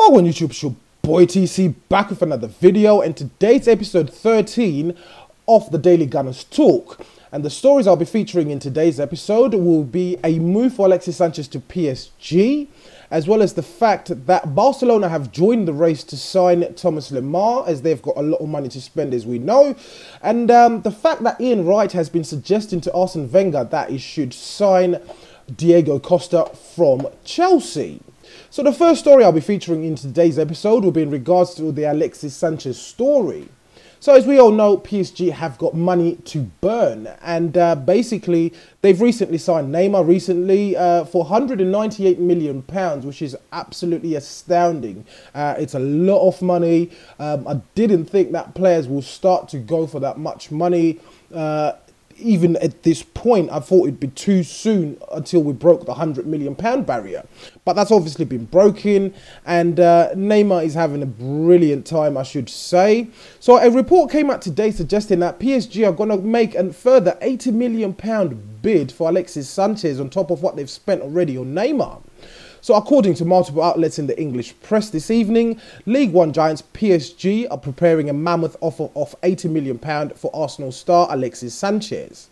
Welcome YouTube, it's your boy TC back with another video, and today's episode 13 of the Daily Gunners Talk. And the stories I'll be featuring in today's episode will be a move for Alexis Sanchez to PSG, as well as the fact that Barcelona have joined the race to sign Thomas Lemar, as they've got a lot of money to spend, as we know. And the fact that Wright has been suggesting to Arsene Wenger that he should sign Diego Costa from Chelsea. So the first story I'll be featuring in today's episode will be in regards to the Alexis Sanchez story. So as we all know, PSG have got money to burn, and basically they've recently signed Neymar for £198 million, which is absolutely astounding. It's a lot of money. I didn't think that players will start to go for that much money. Even at this point, I thought it'd be too soon until we broke the £100 million barrier. But that's obviously been broken, and Neymar is having a brilliant time, I should say. So a report came out today suggesting that PSG are going to make a further £80 million bid for Alexis Sanchez on top of what they've spent already on Neymar. So according to multiple outlets in the English press this evening, League One giants PSG are preparing a mammoth offer of £80 million for Arsenal star Alexis Sanchez.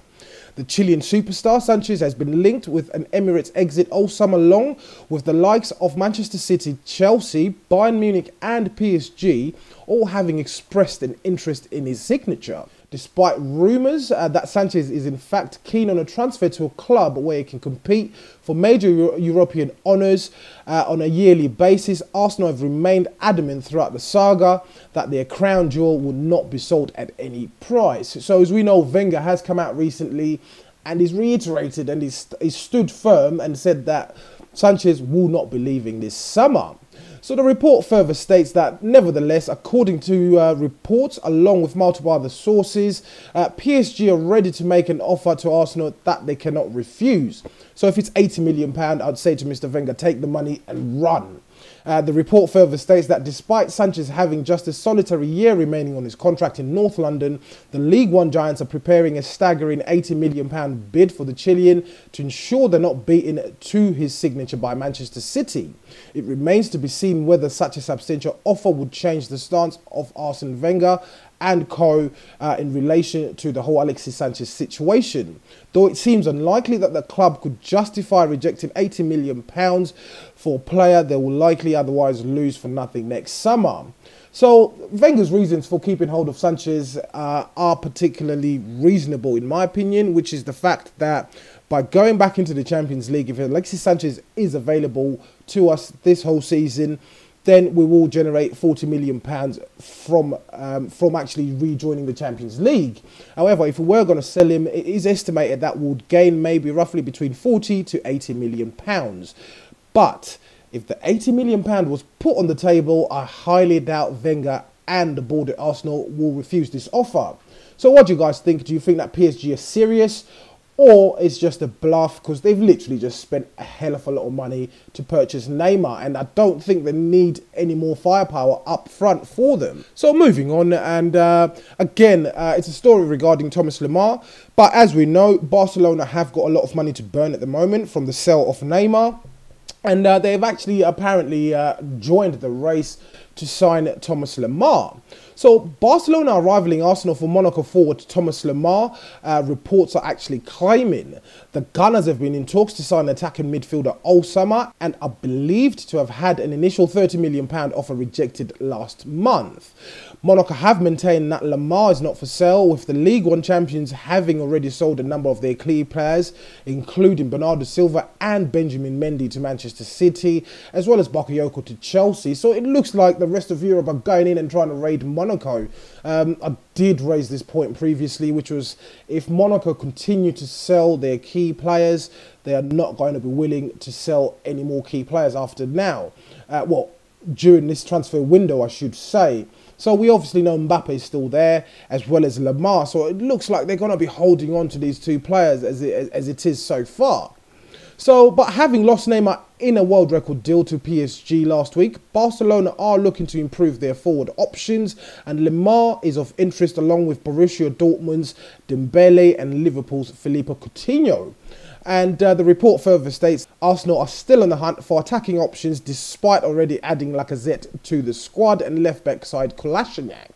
The Chilean superstar Sanchez has been linked with an Emirates exit all summer long, with the likes of Manchester City, Chelsea, Bayern Munich and PSG all having expressed an interest in his signature. Despite rumours that Sanchez is in fact keen on a transfer to a club where he can compete for major European honours on a yearly basis, Arsenal have remained adamant throughout the saga that their crown jewel will not be sold at any price. So as we know, Wenger has come out recently and he's reiterated and he's stood firm and said that Sanchez will not be leaving this summer. So the report further states that, nevertheless, according to reports along with multiple other sources, PSG are ready to make an offer to Arsenal that they cannot refuse. So if it's £80 million, I'd say to Mr. Wenger, take the money and run. The report further states that despite Sanchez having just a solitary year remaining on his contract in North London, the League One giants are preparing a staggering £80 million bid for the Chilean to ensure they're not beaten to his signature by Manchester City. It remains to be seen whether such a substantial offer would change the stance of Arsene Wenger and co in relation to the whole Alexis Sanchez situation. Though it seems unlikely that the club could justify rejecting £80 million for a player they will likely otherwise lose for nothing next summer. So Wenger's reasons for keeping hold of Sanchez are particularly reasonable in my opinion, which is the fact that by going back into the Champions League, if Alexis Sanchez is available to us this whole season, then we will generate £40 million from actually rejoining the Champions League. However, if we were going to sell him, it is estimated that we'll gain maybe roughly between £40 to £80 million. But if the £80 million was put on the table, I highly doubt Wenger and the board at Arsenal will refuse this offer. So what do you guys think? Do you think that PSG are serious? Or it's just a bluff because they've literally just spent a hell of a lot of money to purchase Neymar, and I don't think they need any more firepower up front for them. So moving on, and again, it's a story regarding Thomas Lemar. But as we know, Barcelona have got a lot of money to burn at the moment from the sale of Neymar. And they've actually apparently joined the race to sign Thomas Lemar. So Barcelona are rivaling Arsenal for Monaco forward Thomas Lemar. Reports are actually claiming the Gunners have been in talks to sign attacking midfielder all summer and are believed to have had an initial £30 million offer rejected last month. Monaco have maintained that Lemar is not for sale, with the League One champions having already sold a number of their key players, including Bernardo, Silva and Benjamin Mendy to Manchester City, as well as Bakayoko to Chelsea. So it looks like the rest of Europe are going in and trying to raid Monaco. I did raise this point previously, which was if Monaco continue to sell their key players, they are not going to be willing to sell any more key players after now. During this transfer window, I should say. So we obviously know Mbappe is still there, as well as Lamar. So it looks like they're going to be holding on to these two players as it is so far. So, but having lost Neymar in a world record deal to PSG last week, Barcelona are looking to improve their forward options, and Lemar is of interest along with Borussia Dortmund's Dembele and Liverpool's Philippe Coutinho. And the report further states Arsenal are still on the hunt for attacking options despite already adding Lacazette to the squad and left-back side Kolasinac.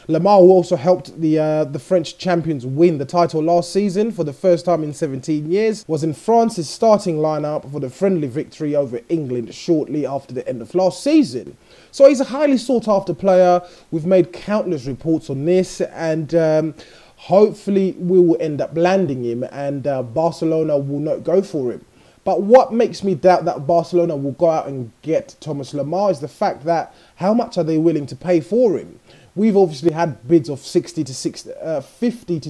Lamar, who also helped the French champions win the title last season for the first time in 17 years, was in France's starting lineup for the friendly victory over England shortly after the end of last season. So he's a highly sought after player. We've made countless reports on this, and hopefully we will end up landing him, and Barcelona will not go for him. But what makes me doubt that Barcelona will go out and get Thomas Lemar is the fact that how much are they willing to pay for him? We've obviously had bids of 50 to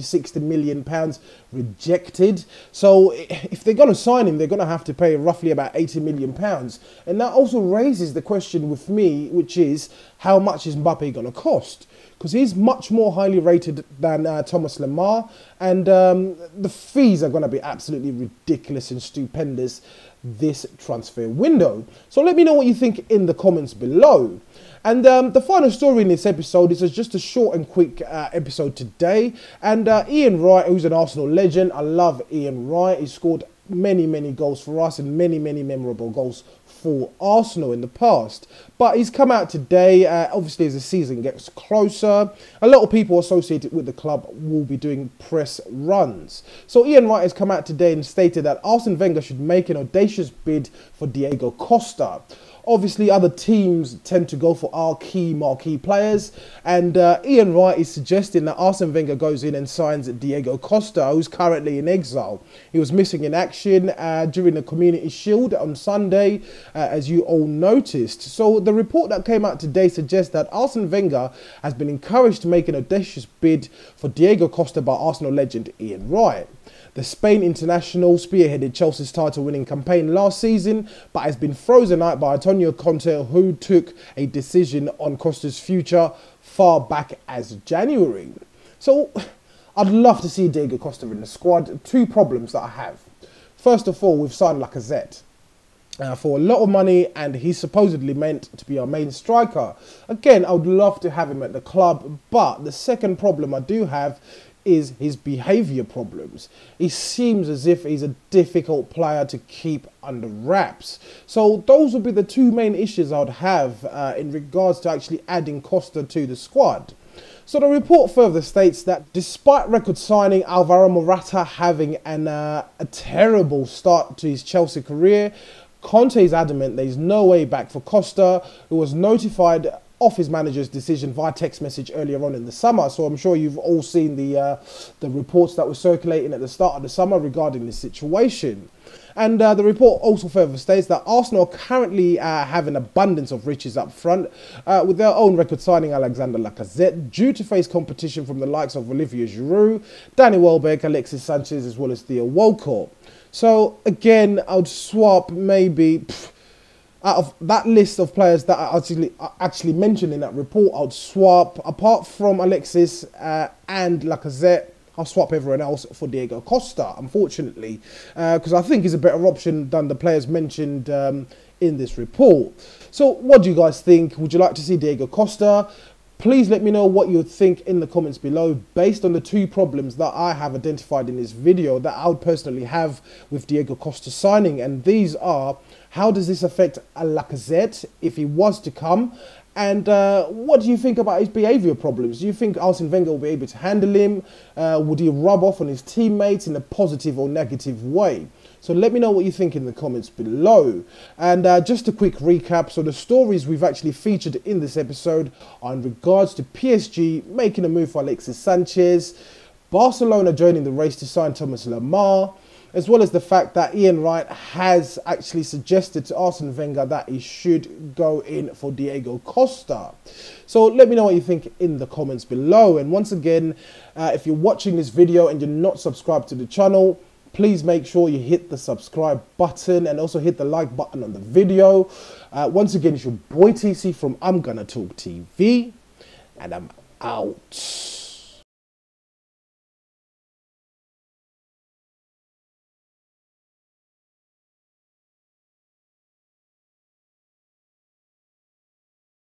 60 million pounds rejected. So if they're going to sign him, they're going to have to pay roughly about 80 million pounds. And that also raises the question with me, which is how much is Mbappe going to cost? Because he's much more highly rated than Thomas Lemar, and the fees are going to be absolutely ridiculous and stupendous this transfer window. So let me know what you think in the comments below. And the final story in this episode is just a short and quick episode today. And Ian Wright, who's an Arsenal legend, I love Ian Wright. He scored many goals for us and many memorable goals for Arsenal in the past. But he's come out today, obviously as the season gets closer, a lot of people associated with the club will be doing press runs. So Ian Wright has come out today and stated that Arsene Wenger should make an audacious bid for Diego Costa. Obviously, other teams tend to go for our marquee players, and Ian Wright is suggesting that Arsene Wenger goes in and signs Diego Costa, who's currently in exile. He was missing in action during the Community Shield on Sunday, as you all noticed. So the report that came out today suggests that Arsene Wenger has been encouraged to make an audacious bid for Diego Costa by Arsenal legend Ian Wright. The Spain international spearheaded Chelsea's title-winning campaign last season, but has been frozen out by Antonio Conte, who took a decision on Costa's future far back as January. So, I'd love to see Diego Costa in the squad. Two problems that I have. First of all, we've signed Lacazette for a lot of money, and he's supposedly meant to be our main striker. Again, I would love to have him at the club, but the second problem I do have is his behaviour problems. He seems as if he's a difficult player to keep under wraps. So those would be the two main issues I would have in regards to actually adding Costa to the squad. So the report further states that despite record signing Alvaro Morata having a terrible start to his Chelsea career, Conte is adamant there is no way back for Costa, who was notified of his manager's decision via text message earlier on in the summer. So I'm sure you've all seen the reports that were circulating at the start of the summer regarding this situation. And the report also further states that Arsenal currently have an abundance of riches up front, with their own record signing Alexander Lacazette, due to face competition from the likes of Olivier Giroud, Danny Welbeck, Alexis Sanchez, as well as Theo Walcott. So again, I would swap maybe out of that list of players that I actually mentioned in that report. I would swap, apart from Alexis and Lacazette, I'll swap everyone else for Diego Costa, unfortunately, because I think he's a better option than the players mentioned in this report. So what do you guys think? Would you like to see Diego Costa? Please let me know what you think in the comments below, based on the two problems that I have identified in this video that I would personally have with Diego Costa signing. And these are, how does this affect Lacazette if he was to come? And what do you think about his behaviour problems? Do you think Arsene Wenger will be able to handle him? Would he rub off on his teammates in a positive or negative way? So let me know what you think in the comments below. And just a quick recap. So the stories we've actually featured in this episode are in regards to PSG making a move for Alexis Sanchez, Barcelona joining the race to sign Thomas Lemar, as well as the fact that Ian Wright has actually suggested to Arsene Wenger that he should go in for Diego Costa. So let me know what you think in the comments below. And once again, if you're watching this video and you're not subscribed to the channel, please make sure you hit the subscribe button and also hit the like button on the video. Once again, it's your boy TC from I'm Gonna Talk TV, and I'm out.